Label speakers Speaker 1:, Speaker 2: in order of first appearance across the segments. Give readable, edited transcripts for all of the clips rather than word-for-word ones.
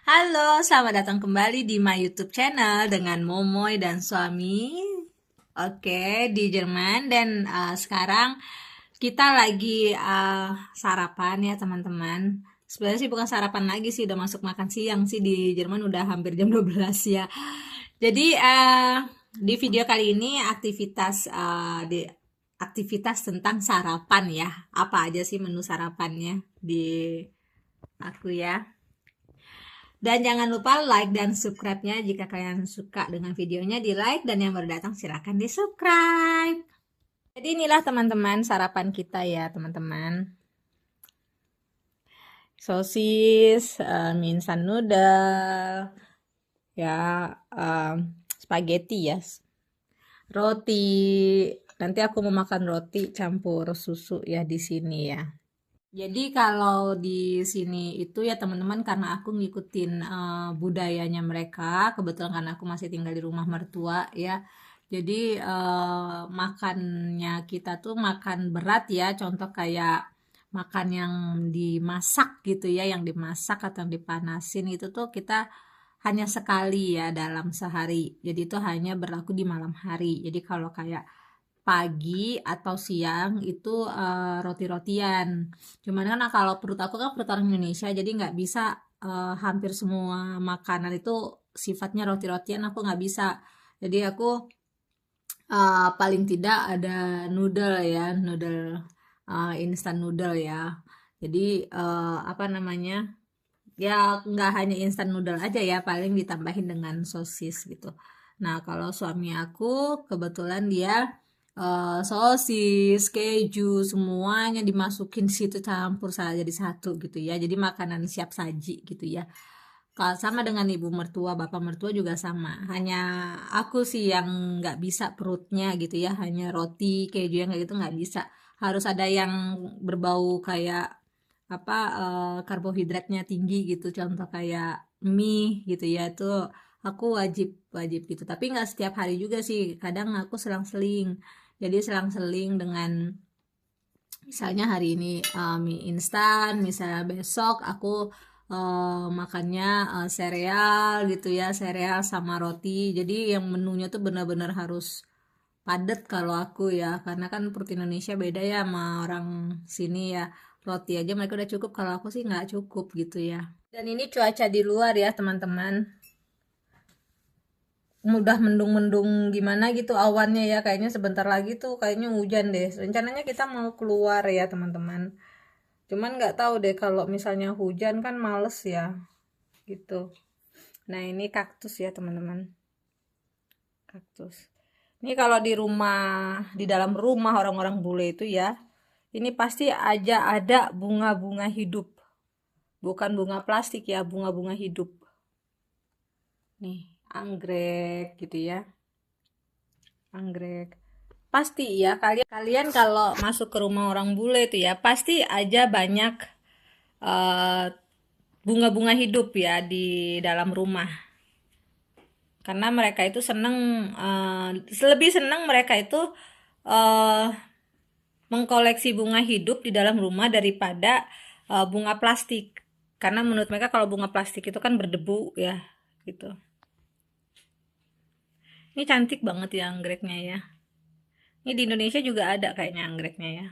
Speaker 1: Halo, selamat datang kembali di my YouTube channel dengan Momoy dan suami. Oke, di Jerman dan sekarang kita lagi sarapan ya teman-teman. Sebenarnya sih bukan sarapan lagi sih, udah masuk makan siang sih di Jerman udah hampir jam 12 ya. Jadi di video kali ini aktivitas tentang sarapan ya. Apa aja sih menu sarapannya di aku ya. Dan jangan lupa like dan subscribe-nya jika kalian suka dengan videonya di like dan yang baru datang silahkan di subscribe. Jadi inilah teman-teman sarapan kita ya teman-teman. Sosis, mie instan noodle, ya spaghetti ya, roti. Nanti aku mau makan roti campur susu ya di sini ya. Jadi kalau di sini itu ya teman-teman karena aku ngikutin budayanya mereka, kebetulan karena aku masih tinggal di rumah mertua ya. Jadi makannya kita tuh makan berat ya, contoh kayak makan yang dimasak gitu ya, yang dimasak atau yang dipanasin itu tuh kita hanya sekali ya dalam sehari. Jadi itu hanya berlaku di malam hari. Jadi kalau kayak pagi atau siang itu roti-rotian. Cuman kan kalau perut aku kan perut orang Indonesia, jadi nggak bisa hampir semua makanan itu sifatnya roti-rotian aku nggak bisa. Jadi aku paling tidak ada noodle ya, noodle instant noodle ya. Jadi apa namanya? Ya nggak hanya instant noodle aja ya, paling ditambahin dengan sosis gitu. Nah, kalau suami aku kebetulan dia sosis, keju, semuanya dimasukin situ campur saja jadi satu gitu ya. Jadi makanan siap saji gitu ya. Kalau sama dengan ibu mertua, bapak mertua juga sama. Hanya aku sih yang nggak bisa perutnya gitu ya. Hanya roti, keju yang kayak gitu nggak bisa. Harus ada yang berbau kayak apa karbohidratnya tinggi gitu. Contoh kayak mie gitu ya. Itu aku wajib wajib gitu. Tapi nggak setiap hari juga sih. Kadang aku selang-seling. Jadi selang-seling dengan misalnya hari ini mie instan, misalnya besok aku makannya sereal gitu ya, sereal sama roti. Jadi yang menunya tuh benar-benar harus padat kalau aku ya, karena kan perut Indonesia beda ya sama orang sini ya. Roti aja mereka udah cukup, kalau aku sih nggak cukup gitu ya. Dan ini cuaca di luar ya teman-teman. Udah mendung-mendung gimana gitu awannya ya, kayaknya sebentar lagi tuh kayaknya hujan deh. Rencananya kita mau keluar ya teman-teman, cuman nggak tahu deh kalau misalnya hujan kan males ya gitu. Nah ini kaktus ya teman-teman, kaktus ini kalau di rumah, di dalam rumah orang-orang bule itu ya, ini pasti aja ada bunga-bunga hidup, bukan bunga plastik ya, bunga-bunga hidup nih, anggrek gitu ya, anggrek. Pasti ya, kalian kalau masuk ke rumah orang bule itu ya, pasti aja banyak eh, bunga-bunga hidup ya di dalam rumah. Karena mereka itu seneng, lebih seneng mereka itu eh, mengkoleksi bunga hidup di dalam rumah daripada bunga plastik. Karena menurut mereka kalau bunga plastik itu kan berdebu ya, gitu. Ini cantik banget ya anggreknya ya. Ini di Indonesia juga ada kayaknya anggreknya ya.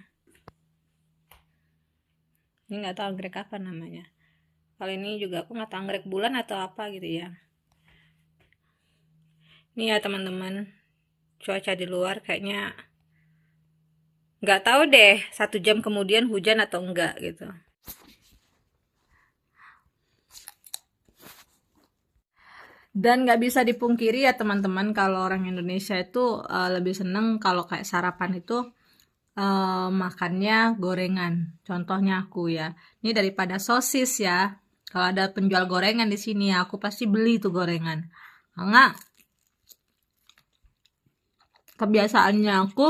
Speaker 1: Ini nggak tahu anggrek apa namanya. Kalau ini juga aku nggak tahu anggrek bulan atau apa gitu ya. Ini ya teman-teman, cuaca di luar kayaknya nggak tahu deh 1 jam kemudian hujan atau enggak gitu. Dan nggak bisa dipungkiri ya teman-teman, kalau orang Indonesia itu lebih seneng kalau kayak sarapan itu makannya gorengan. Contohnya aku ya, ini daripada sosis ya. Kalau ada penjual gorengan di sini ya, aku pasti beli tuh gorengan. Karena kebiasaannya aku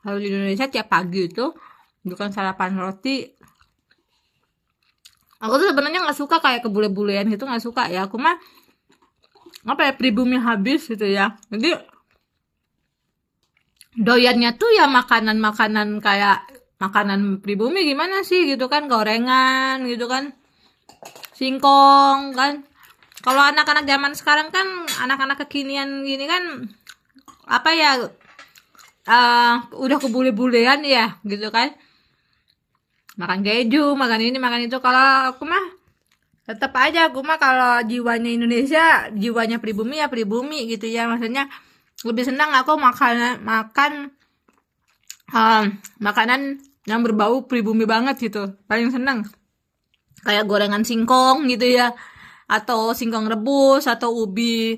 Speaker 1: kalau di Indonesia tiap pagi itu bukan sarapan roti. Aku tuh sebenarnya nggak suka kayak kebule-bulean gitu, nggak suka ya. Aku mah apa ya, pribumi habis gitu ya. Jadi doyannya tuh ya makanan-makanan kayak makanan pribumi gimana sih gitu kan, gorengan gitu kan. singkong kan. Kalau anak-anak zaman sekarang kan, anak-anak kekinian gini kan, apa ya, udah kebule-bulean ya gitu kan, makan keju, makan ini makan itu. Kalau aku mah tetap aja, aku mah kalau jiwanya Indonesia, jiwanya pribumi ya pribumi gitu ya. Maksudnya lebih senang aku makan makanan yang berbau pribumi banget gitu, paling senang. Kayak gorengan singkong gitu ya, atau singkong rebus, atau ubi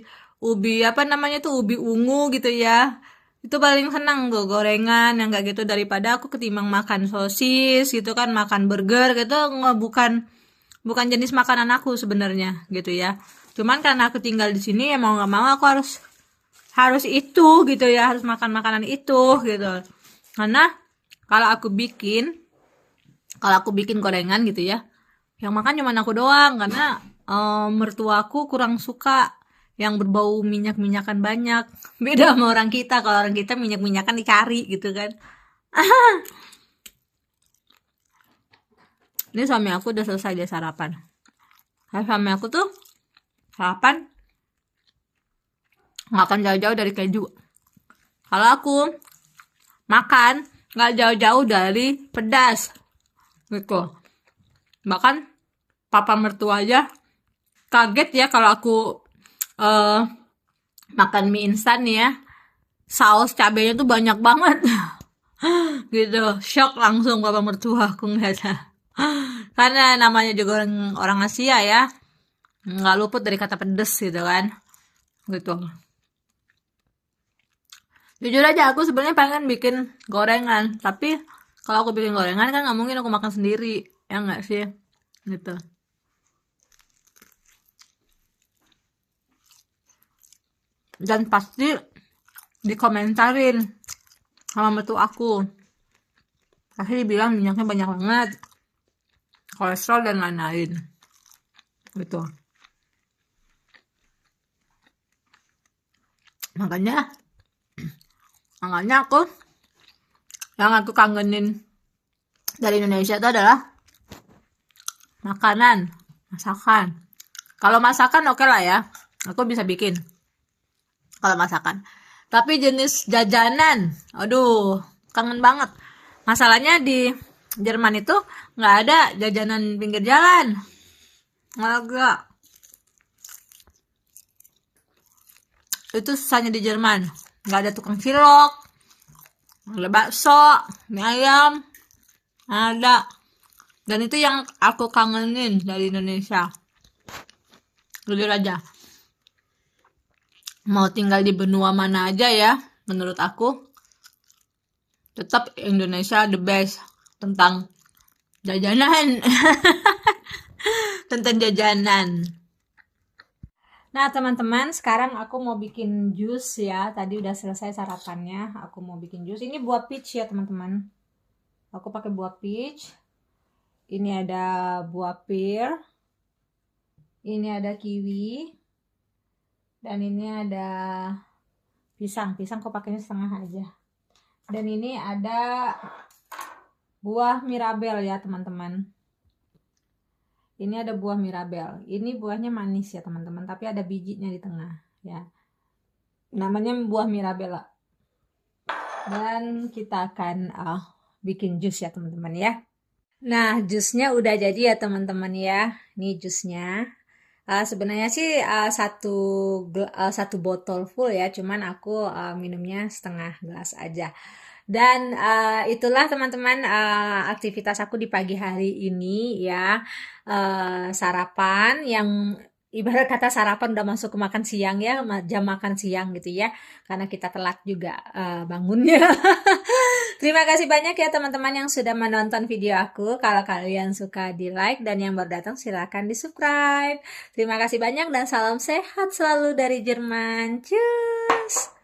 Speaker 1: apa namanya tuh, ubi ungu gitu ya. Itu paling senang tuh gorengan yang kayak gitu, daripada aku ketimbang makan sosis gitu kan, makan burger gitu. Bukan jenis makanan aku sebenarnya gitu ya. Cuman karena aku tinggal di sini ya mau nggak mau aku harus itu gitu ya, harus makan makanan itu gitu. Karena kalau aku bikin gorengan gitu ya, yang makan cuma aku doang, karena mertuaku kurang suka yang berbau minyak-minyakan banyak. Beda sama orang kita, kalau orang kita minyak-minyakan dicari gitu kan. Ini suami aku udah selesai dia sarapan. Suami aku tuh sarapan nggak akan jauh-jauh dari keju. Kalau aku makan nggak jauh-jauh dari pedas gitu. Bahkan papa mertua aja kaget ya kalau aku makan mie instan nih ya, saus cabenya tuh banyak banget. Gitu, shock langsung papa mertua aku ngeliatnya. Karena namanya juga orang Asia ya, nggak luput dari kata pedes gitu kan, gitu. Jujur aja aku sebenarnya pengen bikin gorengan, tapi kalau aku bikin gorengan kan nggak mungkin aku makan sendiri, ya nggak sih, gitu. Dan pasti dikomentarin sama mertua aku, pasti dibilang minyaknya banyak banget, kolesterol dan lain-lain, gitu. Makanya aku yang aku kangenin dari Indonesia itu adalah masakan. Kalau masakan oke lah ya, aku bisa bikin kalau masakan. Tapi jenis jajanan, aduh, kangen banget. Masalahnya di Jerman itu nggak ada jajanan pinggir jalan, nggak ada. Itu susahnya di Jerman, nggak ada tukang cilok, nggak ada bakso, mie ayam, ada. Dan itu yang aku kangenin dari Indonesia. Jujur aja, mau tinggal di benua mana aja ya, menurut aku tetap Indonesia the best tentang jajanan. Tentang jajanan. Nah teman-teman, sekarang aku mau bikin jus ya. Tadi udah selesai sarapannya, aku mau bikin jus. Ini buah peach ya teman-teman. Aku pakai buah peach. Ini ada buah pear. Ini ada kiwi. Dan ini ada pisang. Pisang aku pakainya setengah aja. Dan ini ada buah mirabel ya teman-teman. Ini ada buah mirabel. Ini buahnya manis ya teman-teman, tapi ada bijinya di tengah ya. Namanya buah mirabel. Dan kita akan bikin jus ya teman-teman ya. Nah, jusnya udah jadi ya teman-teman ya. Ini jusnya. Sebenarnya sih satu botol full ya, cuman aku minumnya setengah gelas aja. Dan itulah teman-teman aktivitas aku di pagi hari ini ya. Sarapan yang ibarat kata sarapan udah masuk ke makan siang ya, jam makan siang gitu ya. Karena kita telat juga bangunnya. Terima kasih banyak ya teman-teman yang sudah menonton video aku. Kalau kalian suka di like, dan yang baru datang silahkan di subscribe. Terima kasih banyak dan salam sehat selalu dari Jerman. Cus!